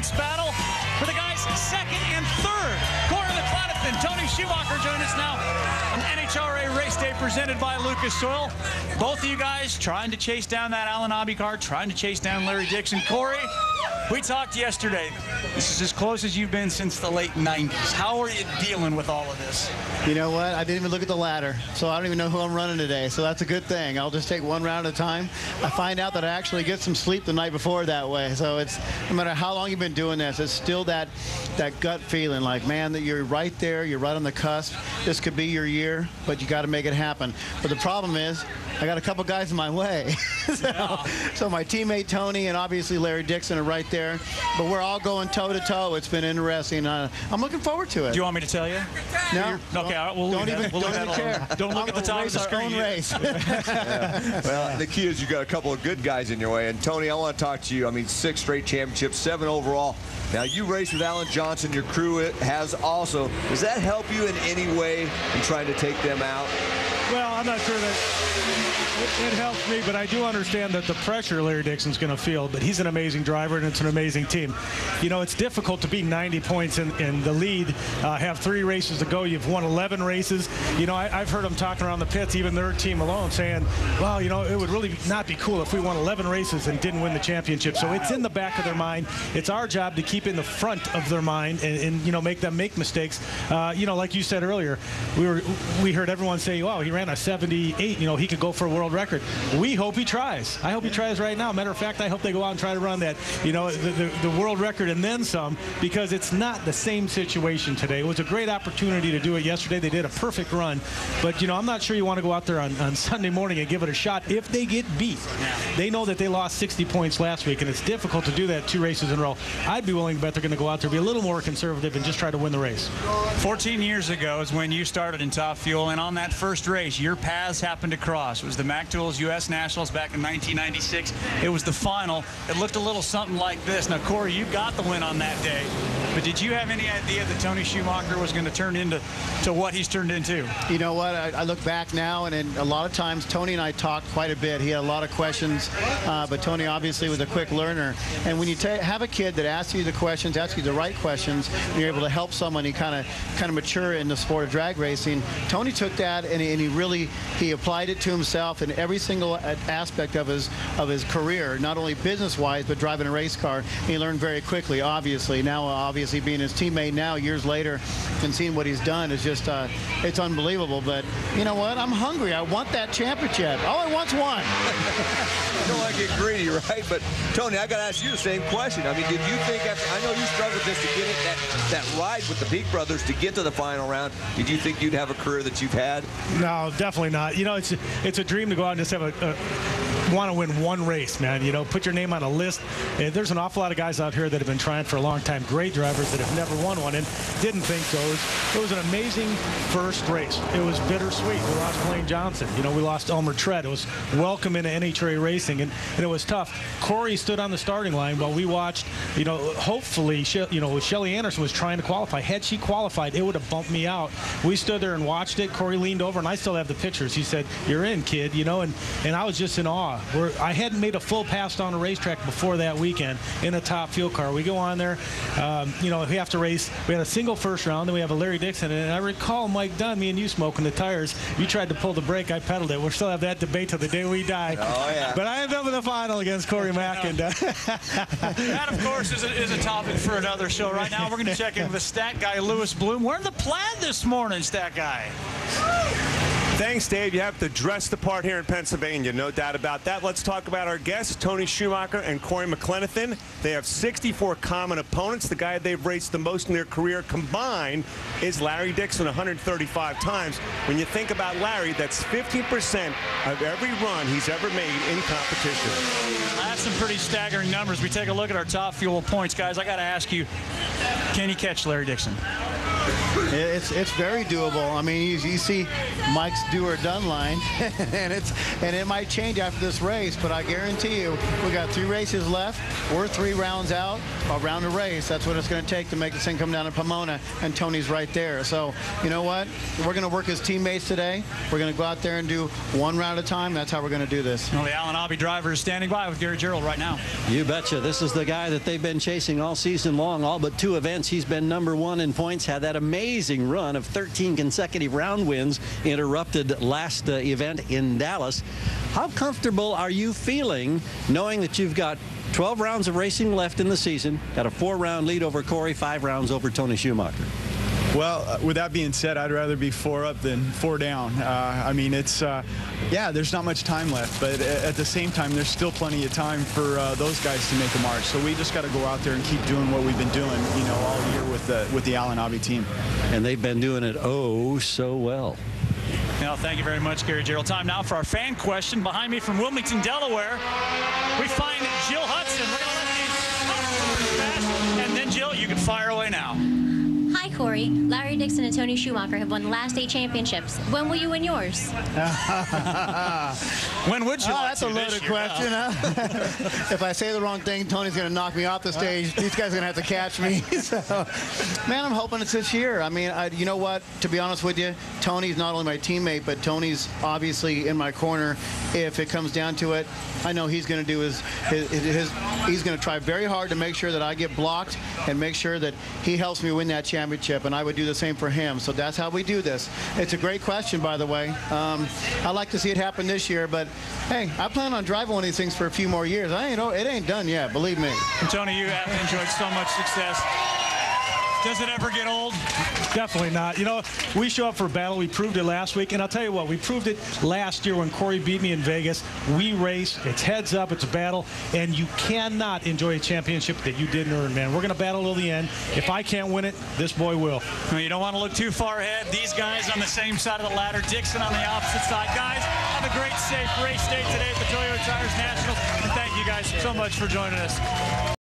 points battle for the guys second and third. Cory McClenathan, Tony Schumacher join us now on NHRA Race Day presented by Lucas Oil. Both of you guys trying to chase down that Alan Abbey car, trying to chase down Larry Dixon. Cory, we talked yesterday. This is as close as you've been since the late 90s. How are you dealing with all of this? You know what? I didn't even look at the ladder, so I don't even know who I'm running today. So that's a good thing. I'll just take one round at a time. I find out that I actually get some sleep the night before that way. So it's no matter how long you've been doing this, it's still that gut feeling like, man, that you're right there, you're right on the cusp. This could be your year, but you got to make it happen. But the problem is, I got a couple guys in my way. So my teammate Tony and obviously Larry Dixon are right there. But we're all going toe-to-toe. It's been interesting. I'm looking forward to it. Do you want me to tell you? No. Okay, all right, we'll leave that care. Don't look at the top of the screen. Race. Yeah. Well, the key is you got a couple of good guys in your way. And Tony, I want to talk to you. I mean, 6 straight championships, 7 overall. Now, you raced with Alan Johnson. Your crew has also. Does that help you in any way in trying to take them out? Well, I'm not sure that it helps me, but I do understand that the pressure Larry Dixon's going to feel, but he's an amazing driver, and it's an amazing team. You know, it's difficult to be 90 points in the lead, have 3 races to go. You've won 11 races. You know, I've heard them talking around the pits, even their team alone, saying, well, you know, it would really not be cool if we won 11 races and didn't win the championship. So it's in the back of their mind. It's our job to keep in the front of their mind and you know, make them make mistakes. You know, like you said earlier, we heard everyone say, oh, he ran a 78, you know, he could go for a world record. We hope he tries. I hope he tries right now. Matter of fact, I hope they go out and try to run that, you know, the world record and then some, because it's not the same situation today. It was a great opportunity to do it yesterday. They did a perfect run, but, you know, I'm not sure you want to go out there on Sunday morning and give it a shot if they get beat. They know that they lost 60 points last week, and it's difficult to do that 2 races in a row. I'd be willing to bet they're going to go out there, be a little more conservative, and just try to win the race. 14 years ago is when you started in Top Fuel, and on that first race, your paths happened to cross. It was the Mac Tools U.S. Nationals back in 1996. It was the final. It looked a little something like this. Now, Cory, you got the win on that day, but did you have any idea that Tony Schumacher was going to turn into what he's turned into? You know what? I look back now, and a lot of times Tony and I talked quite a bit. He had a lot of questions, but Tony obviously was a quick learner. And when you have a kid that asks you the questions, asks you the right questions, and you're able to help someone, he kind of mature in the sport of drag racing. Tony took that and he applied it to himself in every single aspect of his career, not only business-wise, but driving a race car. And he learned very quickly, obviously. Now, obviously, being his teammate now, years later, and seeing what he's done is just, it's unbelievable. But you know what? I'm hungry. I want that championship. All I want's one. I don't want to get greedy, right? But, Tony, I got to ask you the same question. I mean, did you think, I know you struggled just to get it, that ride with the Peak brothers to get to the final round. Did you think you'd have a career that you've had? No, definitely not. You know, it's a dream to go out and just have want to win one race, man. You know, put your name on a list. And there's an awful lot of guys out here that have been trying for a long time, great drivers that have never won one and didn't think so. It was an amazing first race. It was bittersweet. We lost Blaine Johnson. You know, we lost Elmer Trett. It was welcome into NHRA racing, and it was tough. Cory stood on the starting line while we watched, you know, hopefully, you know, Shelly Anderson was trying to qualify. Had she qualified, it would have bumped me out. We stood there and watched it. Cory leaned over, and I still have the pictures. He said, "You're in, kid," you know, and I was just in awe. I hadn't made a full pass on a racetrack before that weekend in a Top Fuel car. We go on there, you know, we have to race. We had a single first round, then we have a Larry Dixon, and I recall Mike Dunn, me and you smoking the tires. You tried to pull the brake, I pedaled it. We'll still have that debate till the day we die. Oh, yeah. But I ended up in the final against Cory Mack. And that, of course, is a topic for another show. Right now, we're going to check in with the stat guy, Lewis Bloom. We're in the plaid this morning, stat guy. Thanks, Dave. You have to dress the part here in Pennsylvania, no doubt about that. Let's talk about our guests, Tony Schumacher and Cory McClenathan. They have 64 common opponents. The guy they've raced the most in their career combined is Larry Dixon, 135 times. When you think about Larry, that's 50% of every run he's ever made in competition. That's some pretty staggering numbers. We take a look at our Top Fuel points, guys. I got to ask you, can you catch Larry Dixon? It's very doable. I mean, you see Mike's do or done line, and it might change after this race, but I guarantee you, we got 3 races left. We're 3 rounds out, around a race. That's what it's going to take to make this thing come down to Pomona, and Tony's right there. So, you know what? We're going to work as teammates today. We're going to go out there and do 1 round at a time. That's how we're going to do this. Well, the Allen Abbey driver is standing by with Gary Gerald right now. You betcha. This is the guy that they've been chasing all season long. All but 2 events, he's been #1 in points. Had that amazing run of 13 consecutive round wins, interrupted last event in Dallas. How comfortable are you feeling knowing that you've got 12 rounds of racing left in the season, got a 4-round lead over Cory, 5 rounds over Tony Schumacher? Well, with that being said, I'd rather be 4 up than 4 down. I mean, it's, yeah, there's not much time left, but at the same time, there's still plenty of time for those guys to make a march. So we just got to go out there and keep doing what we've been doing, you know, all year with the Allen Abbey team. And they've been doing it oh so well. Well, thank you very much, Gary Gerald. Time now for our fan question. Behind me from Wilmington, Delaware, we find Jill Hudson. We're going to let these and then, Jill, you can fire away now. Hi, Cory. Larry Dixon and Tony Schumacher have won the last 8 championships. When will you win yours? When would you like that's a loaded question, huh? If I say the wrong thing, Tony's going to knock me off the stage. These guys are going to have to catch me. So, man, I'm hoping it's this year. I mean, you know what? To be honest with you, Tony's not only my teammate, but Tony's obviously in my corner. If it comes down to it, I know he's going to do he's going to try very hard to make sure that I get blocked and make sure that he helps me win that championship, and I would do the same for him. So that's how we do this. It's a great question, by the way. I'd like to see it happen this year, but hey, I plan on driving one of these things for a few more years. It ain't done yet, believe me. Tony, you have enjoyed so much success. Does it ever get old? Definitely not. You know, we show up for a battle. We proved it last week. And I'll tell you what, we proved it last year when Cory beat me in Vegas. We race. It's heads up. It's a battle. And you cannot enjoy a championship that you didn't earn, man. We're going to battle till the end. If I can't win it, this boy will. Well, you don't want to look too far ahead. These guys on the same side of the ladder. Dixon on the opposite side. Guys, have a great, safe race day today at the Toyota Tires Nationals. And thank you guys so much for joining us.